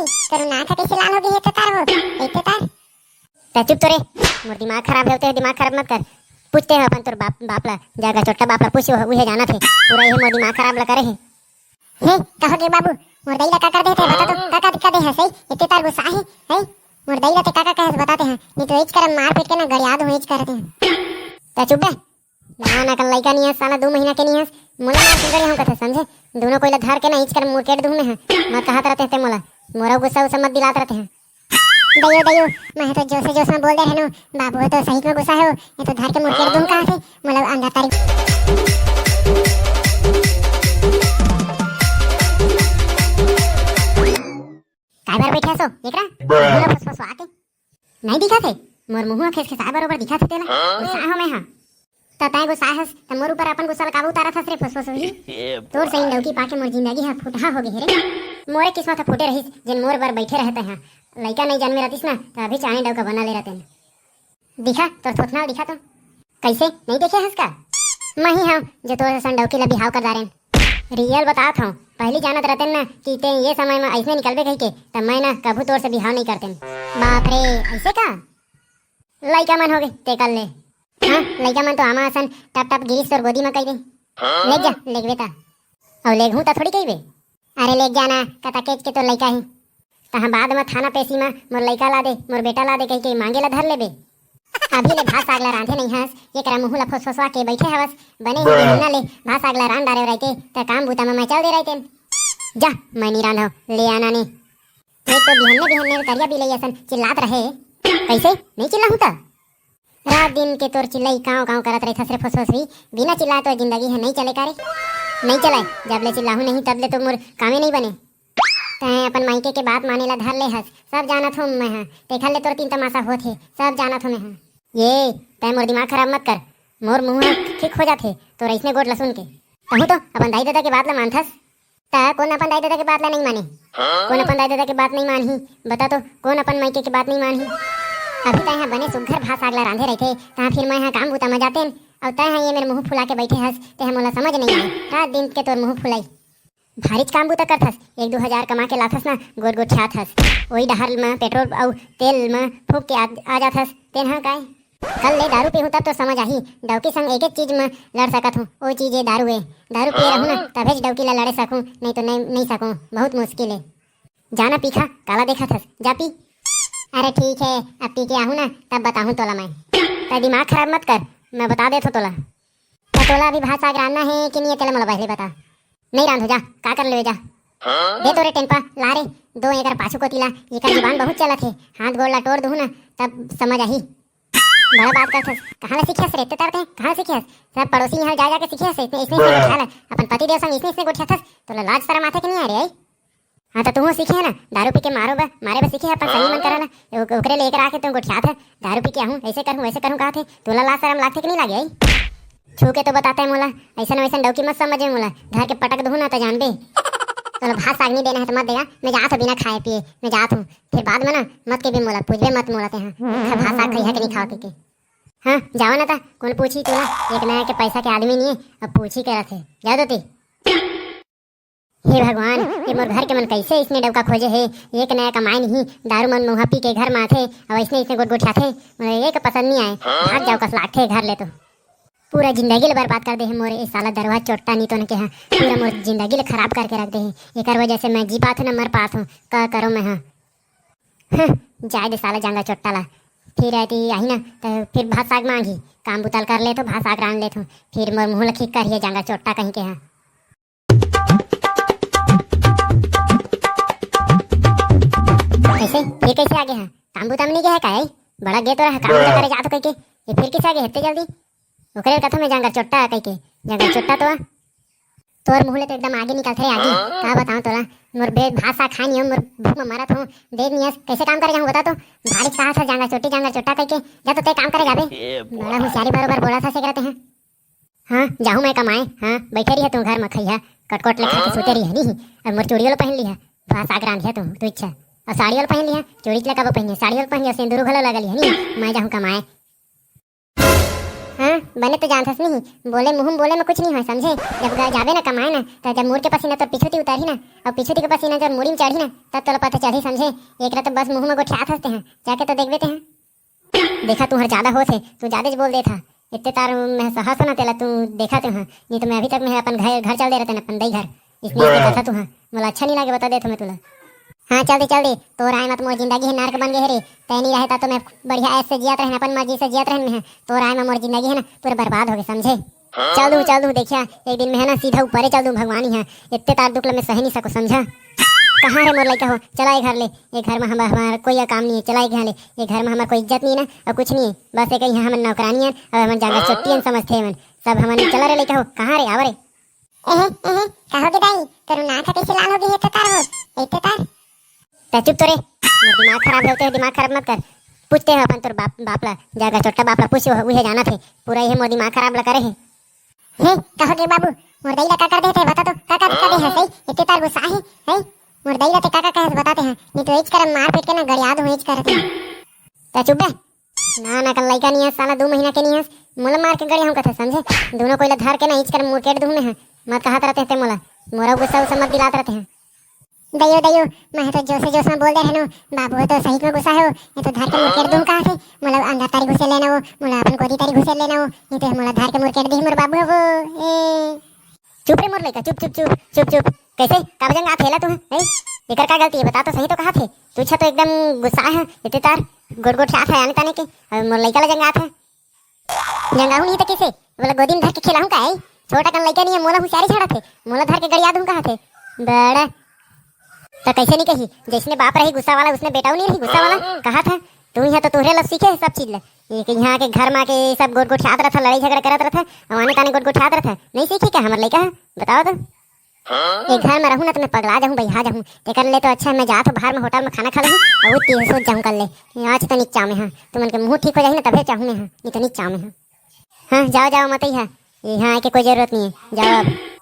तेरे नाक कैसे लाल हो गई है तार हो इतने तार चुप तो रे, मोर दिमाग खराब होते है, दिमाग खराब मत कर। पूछते हैं अपन तोर बापला जागा छोटा बापला पूछो उहे जाना थे पूरा ये मोर दिमाग खराब ला करे है। हे कहो के बाबू मोर दईला का कर देते बता तो का दिक्कत है सही इतने तार गुस्सा है मोर दईला ते का कहे बताते हैं नहीं तो इच कर मार पीट के ना गड़ियाद हो इच करते हैं। ता चुप बे, ना कल लइका नहीं है साला 2 महीना के नहीं है मोला मार के गड़े हम कथे समझे दोनों कोइला धर के ना इच कर मुकेट दूं में है मत कहत रहते ते मोला मोरा गुस्सा उसा मत दिलात रहते हैं। दयो मैं तो जोश में बोल दे रहनो बाबू तो सही में गुस्सा है ये तो धर के मुकेट दूं कहां से मतलब अंधा तारी काय बार बैठे सो एकरा बोला फसफस आके नहीं दिखा थे मोर मुंह खेस के साबर ऊपर दिखा थे तेला गुस्सा हो मैं हां तताय गुस्सा है त मोर ऊपर अपन गुस्सा काबू उतारा था रे फसफस हुई तोर सही लौकी पाके मोर जिंदगी है फुटहा हो गई रे मोरे किस्मत फूटे रही जिन मोर बर बैठे रहते हैं लइका नहीं जन्मे रहतीस ना तो अभी चाहे डौका बना ले रहते हैं। दिखा तो थोथना दिखा तो कैसे नहीं देखे हंस का मैं ही हां जो तोर सन डौकी ला बिहाव कर दारेन रियल बतात हूं पहली जानत रहते ना कि ते ये समय में ऐसे निकलबे कह के तब मैं ना कभू तोर से बिहाव नहीं करते। बाप रे ऐसे का लइका मन हो गए ते कर ले हां लइका मन तो आमा असन टप टप गिरीश तोर गोदी में कह दे ले जा लेग बेटा और लेग हूं त थोड़ी कहिबे अरे लेग जाना कता केच के तो लइका ही तहां बाद में थाना पेशी में मोर लइका ला दे मोर बेटा ला दे कह के मांगे ला धर लेबे अभी ले भास आगला रांधे नहीं हंस ये करा मुंह ला फसफसवा के बैठे हवस बने हुए ना ले भास आगला रांध डारे रहते त काम बूता में मैं चल दे रहते जा मैं नहीं रांधो ले आना ने एक तो बिहन्ने करिया भी ले असन चिल्लात रहे कैसे नहीं चिल्लाहूं त रात दिन के तोर चिल्लाई काव काव करत रही थसरे फसफसवी बिना चिल्लाए तो जिंदगी है नहीं चले कारे नहीं चलाए जब ले चिल्लाहूं नहीं तब ले तो मोर कामे नहीं बने तय अपन मायके के बात माने ला धर ले हस सब जानत हूं मैं हां देखल ले तोर तीन तमाशा होत है सब जानत हूं मैं हां ये तय मोर दिमाग खराब मत कर मोर मुंह ठीक हो जाथे तो रईसने गोट लसुन के कहूं तो अपन दाई दादा के बात ला मानथस ता कौन अपन दाई दादा के बात ला नहीं माने कौन अपन दाई दादा के बात नहीं मानही बता तो कौन अपन मायके के बात नहीं मानही अभी तय हां बने सुघर भास आगला रांधे रहथे ता फिर मैं हां काम बूता में जातेन और तय हां ये मेरे मुंह फुला के बैठे हस ते मोला समझ नहीं आए रात दिन के तोर मुंह फुलाई भारीच काम बूता करथस 1-2 हजार कमा के लाथस ना गोट गोट छाथस वही डहर में पेट्रोल और तेल में फूक के आ जाथस तेन हां काय कल ले दारू पीहूं तब तो समझ आही डौकी संग एक चीज में लड़ सकत हूं वो चीज है दारू है दारू पी रहूं ना तभी डौकी ला लड़े सकूं नहीं तो नहीं सकूं बहुत मुश्किल है जाना पीखा काला देखा थस जा पी अरे ठीक है अब पी के आहूं ना तब बताऊं तोला मैं तो दिमाग खराब मत कर मैं बता देता तोला तो तोला अभी भाषा रांधना है कि नहीं है तेला मला पहले बता नहीं रांधो जा का कर ले जा दे तोरे टेंपा ला रे 2 एकर पाछू को तिला एकर जुबान बहुत चलत है हाथ गोड़ ला तोड़ दूं ना तब समझ आही बड़ा बात करथस कहां ले सीखियस रे तेतर ते कहां सीखियस सब पड़ोसी यहां जा के सीखियस इसने खाला अपन पति देव संग इसने गोठथस तो लाज शर्म आथे कि नहीं आ रे हां तो तू सीखे है ना दारू पी के मारो बा मारे बा सीखे अपन सही मन कराला ओकरे लेकर आके तुम गोठियात दारू पी के आहूं ऐसे करूं कहा थे तोला लाज शर्म लागथे कि नहीं लागे छू के तो बताते हैं मोला ऐसा वैसा डौकी मत समझे मोला घर के पटक दूं ना तो जानबे चलो भात साग नहीं देना है तो मत देगा मैं जात हूं बिना खाए पिए मैं जात हूं फिर बाद में ना मत के भी मोला पूछबे मत मोला ते हां भात साग खइहा कि नहीं खाओ के हां जाओ ना ता कौन पूछी तोला एक नया के पैसा के आदमी नहीं है अब पूछी के रथे जा दो ती हे भगवान ये मोर घर के मन कैसे इसने डौका खोजे है एक नया कमाए नहीं दारू मन मुंह पी के घर में आथे और इसने गोट गोट खाथे मुझे एक पसंद नहीं आए भाग जाओ कस लाथे घर ले तो पूरा जिंदगी ले बर्बाद कर दे है मोरे साला दरवाजा चोट्टा नहीं तो न के हां पूरा मोर जिंदगी ले खराब करके रख दे है एकर वजह से मैं जी पात हूं ना मर पात हूं का करो मैं हां जाए दे साला जांगा चोट्टा ला फिर रहती आई ना तो फिर भात साग मांगी काम बुतल कर ले तो भात साग रान ले तो फिर मोर मुंह लखी कर जांगा चोट्टा कहीं के हां कैसे फिर कैसे आगे हां काम बुता में नहीं गया है बड़ा गे तो काम बुता करे जात कह के ये फिर कैसे आगे हत्ते जल्दी ओकरे कथा में जांगर चोट्टा कह के जांगर चोट्टा तो तोर मुंह ले तो एकदम आगे निकल थे आगे का बताऊं तोला मोर बे भाषा खानी हम मोर भूख में मरत हूं देख नियस कैसे काम करेगा बता तो भारी कहा था जांगर चोट्टा कह के जा तो ते काम करेगा बे बड़ा होशियारी बरोबर बोला था से करते हैं हां जाऊं मैं कमाए हां बैठे रही है तू घर में खइया कटकोट ले खा के सोते रही है नहीं अब मोर चूड़ी वाला पहन लिया भाषा ग्रांध है तू इच्छा और साड़ी वाला पहन लिया चूड़ी ले कब पहन लिया साड़ी वाला पहन लिया सिंदूर घलो लगल है नहीं मैं जाऊं कमाए हां बने तो जानथस नहीं, बोले मुंह बोले में कुछ नहीं है समझे। जब जाबे ना कमाए ना तो जब मुड़ के पसीना तो पिछुती उतारी ना, और पिछुती के पसीना जब मुड़ी में चढ़ी ना तब तो पता चढ़ी समझे। एक रात बस मुंह में गोठियात हंसते हैं, जाके तो देख देते हैं। देखा तू हर ज्यादा हो थे, तू ज्यादा बोल देता इतने तार मैं सहस ना तेला तू देखा तू हाँ, नहीं तो मैं अभी तक मैं अपन घर चल दे रहते अपन दई घर, इसलिए कथा तू हाँ मुझे अच्छा नहीं लगे बता दे मैं तुला। हाँ चल दे तो राय मत मोर जिंदगी है नरक बन गए रे, तय नहीं रहता तो मैं बढ़िया ऐसे जियत रहना अपन मर्जी से जियत रहने में, तो राय में मोर जिंदगी है ना पूरा बर्बाद हो गए समझे। चल दूँ देखिया एक दिन में है ना सीधा ऊपर चल दूँ, भगवान ही है इतने तार दुख मैं सह नहीं सकूँ समझा। कहाँ रे मोर लड़का हो, चला घर ले, ये घर में हमारा कोई काम नहीं है, चला घर ले, ये घर में हमारा कोई इज्जत नहीं है ना और कुछ नहीं है, बस एक यहाँ हम नौकरानी है और हम जाकर चट्टी समझते हैं सब हमारे। चला रे लड़का हो, कहाँ रे आवरे कहोगे दाई तेरू नाक कैसे लाल हो गई है तार हो इतने तार। चुप तो रे, दिमाग खराब होते हो, दिमाग खराब मत कर। पूछते हैं अपन तोर बापला जाकर छोटा बापला पूछो वही जाना थे पूरा ये मोर दिमाग खराब लगा रहे। हे कहोगे बाबू मोर दैला का कर देते बता तो काका दिखा दे है सही इतने तार गुस्सा है मोर दैला ते काका कहे बताते हैं, नहीं तो इच कर मार पीट के ना गड़िया दूं इच करते हैं। चुप बे ना कल लड़का नहीं है साला 2 महीना के नहीं है, मोला मार के गड़िया हूं कथे समझे। दोनों कोई धर के ना इच कर मुरकेट दूं में है, मत कहत रहते थे मोला, मोरा गुस्सा उसे मत दिलाते रहते हैं। दयो मैं तो जोश में बोल दे रहनो बाबू तो सही में गुस्सा है ये तो धर के मुरकेट दूं कहां से, मोला अंदर तारी घुसे लेना हो, मोला अपन गोदी तारी घुसे लेना हो, नहीं तो मोला धर के मुरकेट दी मोर बाबू वो ए। चुप रे मोर लड़का चुप कैसे काबजंग आ थेला तू है एकर का गलती है बता तो सही, तो कहा थे तू तो एकदम गुस्सा है इतने तार गोट साथ है आने ताने के, और मोर लड़का ला जंगात है जंगाऊ नहीं तो किसे बोला गोदी में धर के खिलाऊं का है, छोटा कन लड़का नहीं है मोला होशियारी छड़ा थे, मोला धर के गड़िया दूं कहा थे बड़ा तो कैसे नहीं कही, जिसने बाप रही गुस्सा वाला उसने बेटा नहीं रही गुस्सा वाला कहा था तू यहाँ तो तुहरे लग सीखे सब चीज यहाँ के घर में के सब गोट छात रहा था, लड़ाई झगड़ा करत रहा था, आने काने गोट छात रहा था, नहीं सीखी क्या हमारे लड़का बताओ तो। एक घर में रहूँ ना तो मैं पगला जाऊँ बहा जाऊँ कर ले तो अच्छा मैं जा तो बाहर में होटल में खाना खा लूँ और वो 300 जाऊँ कर ले, आज तो नीचा में हाँ तो मन के मुँह ठीक हो जाए ना तभी चाहूँ मैं हाँ, नहीं तो नीचा में हाँ जाओ मत ही है यहाँ आके कोई जरूरत नहीं है, जाओ अब।